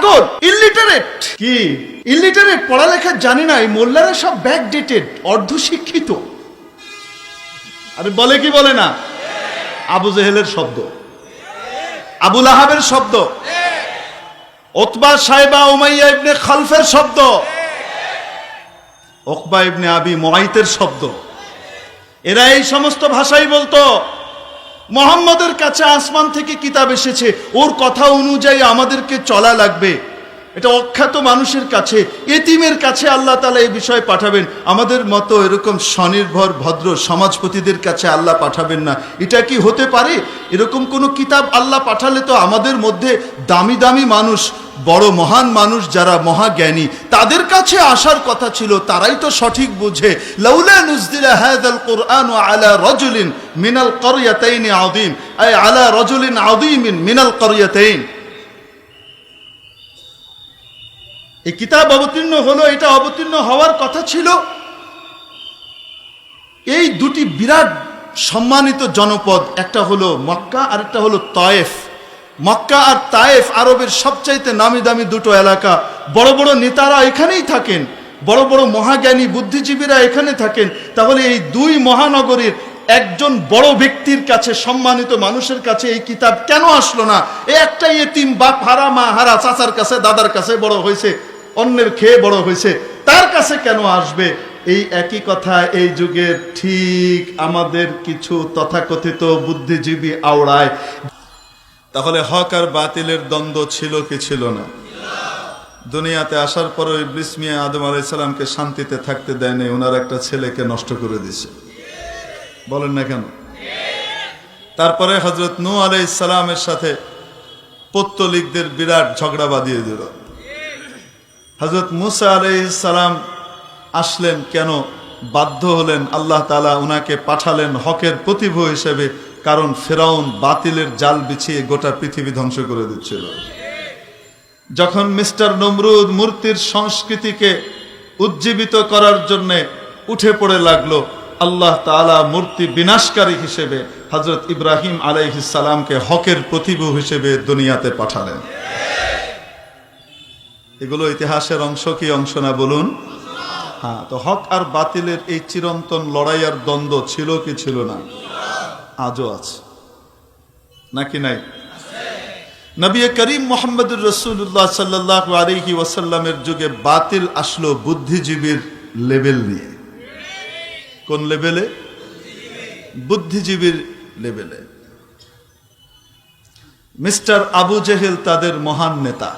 পাগল, ইলিটারেট। কি ইলিটারেট? পড়ালেখা জানি না, এই মোল্লারা সব ব্যাকডেটেড, অর্ধশিক্ষিত। আরে বলে কি বলে না? আবু জেহেলের শব্দ, আবু লাহাবের শব্দ, উতবা সাইবা উমাইয়া ইবনে খালফের শব্দ, উকবা ইবনে আবি মুআইতের শব্দ। এরা এই সমস্ত ভাষাই বলতো। মুহাম্মদের কাছে আসমান থেকে কিতাব এসেছে, ওর কথা অনুযায়ী আমাদেরকে চলা লাগবে। এটা অখ্যাত মানুষের কাছে, এতিমের কাছে আল্লাহ তাআলা এই বিষয় পাঠাবেন। আমাদের মতো এরকম স্বনির্ভর ভদ্র সমাজপতিদের কাছে আল্লাহ পাঠাবেন না। এটা কি হতে পারে? এরকম কোন কিতাব আল্লাহ পাঠালে তো আমাদের মধ্যে দামি দামি মানুষ, বড় মহান মানুষ যারা মহাজ্ঞানী, তাদের কাছে আসার কথা ছিল। তারাই তো সঠিক বুঝে। লাউলা নুজদিলা হাযাল কুরআন আলা রাজুলিন মিনাল ক্বরয়াতাইন আযীম, আই আলা রাজুলিন আযীমিন মিনাল ক্বরয়াতাইন। এই কিতাব অবতীর্ণ হলো, এটা অবতীর্ণ হওয়ার কথা ছিল এই দুটি বিরাট সম্মানিত জনপদ, একটা হলো মক্কা আর একটা হলো তায়েফ। মক্কা আর তায়েফ আরবের সবচাইতে নামি দামি দুটো এলাকা। বড় বড় নেতারা এখানেই থাকেন, বড় বড় মহাজ্ঞানী বুদ্ধিজীবীরা এখানে থাকেন। তাহলে এই দুই মহানগরীর একজন বড় ব্যক্তির কাছে, সম্মানিত মানুষের কাছে এই কিতাব কেন আসলো না? এই একটা ইতিম, বাপ হারা মা হারা, চাচার কাছে দাদার কাছে বড় হয়েছে, অন্যের খেয়ে বড় হয়েছে, তার কাছে কেন আসবে? এই একই কথা এই যুগের ঠিক আমাদের কিছু তথাকথিত বুদ্ধিজীবী আওড়ায়। তাহলে হক আর বাতিলের দ্বন্দ্ব ছিল কি ছিল না? দুনিয়াতে আসার পরও ইবলিস মিয়া আদম আলাইহিস সালামকে শান্তিতে থাকতে দেয়নি, ওনার একটা ছেলেকে নষ্ট করে দিয়েছে। বলেন না কেন? তারপরে হযরত নূহ আলাইহিস সালামের সাথে পৌত্তলিকদের বিরাট ঝগড়া বাঁধিয়ে দিল। হযরত মুসা আলাইহিস সালাম আসলেন কেন? বাধ্য হলেন, আল্লাহ তাআলা উনাকে পাঠালেন হকের প্রতিভূ হিসেবে। কারণ ফিরাউন বাতিলের জাল বিছিয়ে গোটা পৃথিবী ধ্বংস করে দিচ্ছিল। যখন মিস্টার নমরুদ মূর্তির সংস্কৃতিকে উজ্জীবিত করার জন্য উঠে পড়ে লাগলো, আল্লাহ তাআলা মূর্তি বিনাশকারী হিসেবে হযরত ইব্রাহিম আলাইহিস সালামকে হকের প্রতিভূ হিসেবে দুনিয়াতে পাঠালেন। এগুলো ইতিহাসের অংশ কি অংশ না বলুন? হ্যাঁ, তো হক আর বাতিলের এই চিরন্তন লড়াই আর দ্বন্দ্ব ছিল কি ছিল না? আজও আছে নাকি নাই? নবী করিম মুহাম্মদুর রাসূলুল্লাহ সাল্লাল্লাহু আলাইহি ওয়াসাল্লামের যুগে বাতিল আসলো বুদ্ধিজীবীর লেভেল নিয়ে। কোন লেভেলে? বুদ্ধিজীবীর লেভেলে। মিস্টার আবু জেহেল তাদের মহান নেতা,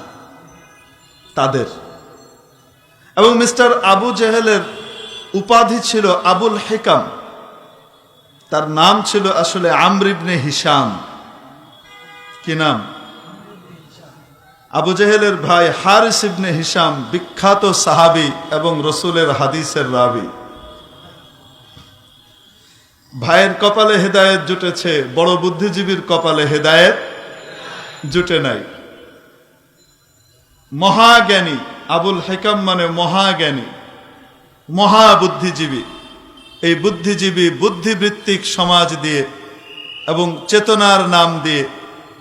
তাদের, এবং মিস্টার আবু জেহেলের উপাধি ছিল আবুল হিকাম। তার নাম ছিল আসলে আমর ইবনে হিশাম। কি নাম? আবু জেহেলের ভাই হারিস ইবনে হিশাম বিখ্যাত সাহাবী এবং রসুলের হাদিসের রাবী। ভাইয়ের কপালে হেদায়েত জুটেছে, বড় বুদ্ধিজীবীর কপালে হেদায়েত জুটে নাই। মহাজ্ঞানী আবুল হিকাম মানে মহাজ্ঞানী, মহাবুদ্ধিজীবী। এই বুদ্ধিজীবী বুদ্ধিবৃত্তিক সমাজ দিয়ে এবং চেতনার নাম দিয়ে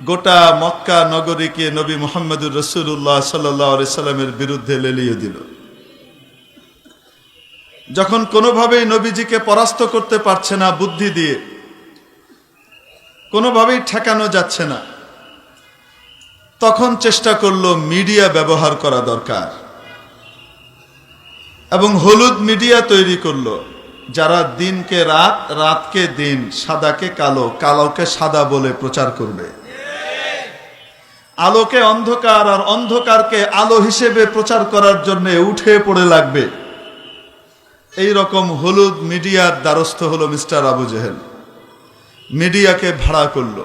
গোটা মক্কা নগরীকে নবী মুহাম্মদুর রাসূলুল্লাহ সাল্লাল্লাহু আলাইহি সাল্লামের বিরুদ্ধে লেলিয়ে দিল। যখন কোনোভাবেই নবীজিকে পরাস্ত করতে পারছে না বুদ্ধি দিয়ে, কোনোভাবেই ঠেকানো যাচ্ছে না, তখন চেষ্টা করলো মিডিয়া ব্যবহার করা দরকার এবং হলুদ মিডিয়া তৈরি করলো, যারা দিনকে রাত, রাতকে দিন, সাদাকে কালো, কালোকে সাদা বলে প্রচার করবে। আলোকে অন্ধকার আর অন্ধকারকে আলো হিসেবে প্রচার করার জন্য উঠে পড়ে লাগবে। এই রকম হলুদ মিডিয়ার দ্বারস্থ হলো মিস্টার আবু জেহেল। মিডিয়াকে ভাড়া করলো,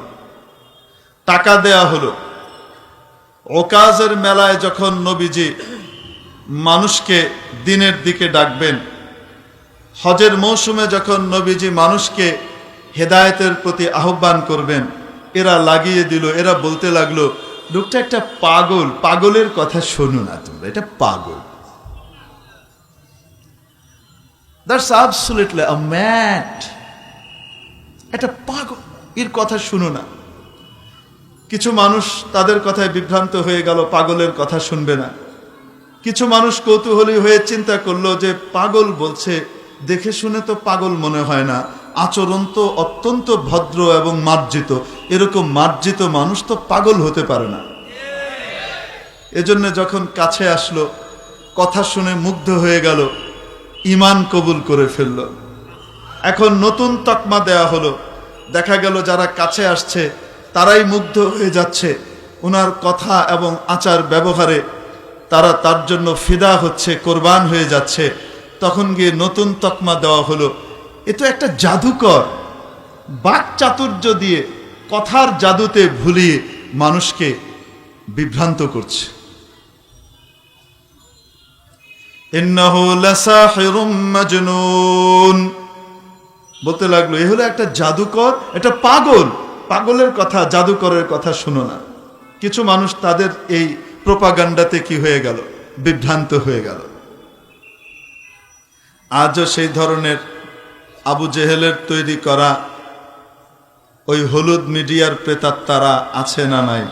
টাকা দেয়া হলো। ওকাজের মেলায় যখন নবীজি মানুষকে দিনের দিকে ডাকবেন, হজের মৌসুমে যখন নবীজি মানুষকে হেদায়েতের প্রতি আহ্বান করবেন, এরা লাগিয়ে দিল, এরা বলতে লাগলো লোকটা একটা পাগল, পাগলের কথা শোনো না তোমরা, এটা পাগল। That's absolutely a mad, এটা পাগল, এর কথা শুনো না। কিছু মানুষ তাদের কথায় বিভ্রান্ত হয়ে গেল, পাগলের কথা শুনবে না। কিছু মানুষ কৌতূহলী হয়ে চিন্তা করলো যে পাগল বলছে, দেখে শুনে তো পাগল মনে হয় না, আচরণ তো অত্যন্ত ভদ্র এবং মার্জিত, এরকম মার্জিত মানুষ তো পাগল হতে পারে না। এজন্য যখন কাছে আসলো, কথা শুনে মুগ্ধ হয়ে গেল, ঈমান কবুল করে ফেলল। এখন নতুন তকমা দেয়া হলো, দেখা গেল যারা কাছে আসছে তারাই মুগ্ধ হয়ে যাচ্ছে ওনার কথা এবং আচার ব্যবহারে, তারা তার জন্য ফিদা হচ্ছে, কোরবান হয়ে যাচ্ছে। তখন গিয়ে নতুন তকমা দেওয়া হলো, এ তো একটা জাদুকর, বাক চাতুর্য দিয়ে কথার জাদুতে ভুলিয়ে মানুষকে বিভ্রান্ত করছে। ইন্নাহু লাসাহিরুম মাজনুন, বলতে লাগলো এ হলো একটা জাদুকর, এটা পাগল, পাগলের কথা, জাদুকরের কথা শুনো না। কিছু মানুষ তাদের এই প্রোপাগান্ডাতে কি হয়ে গেল, বিভ্রান্ত হয়ে গেল। আজও সেই ধরনের আবু জেহেলের তৈরি করা ওই হলুদ মিডিয়ার প্রেতাত্মারা আছে না নাই?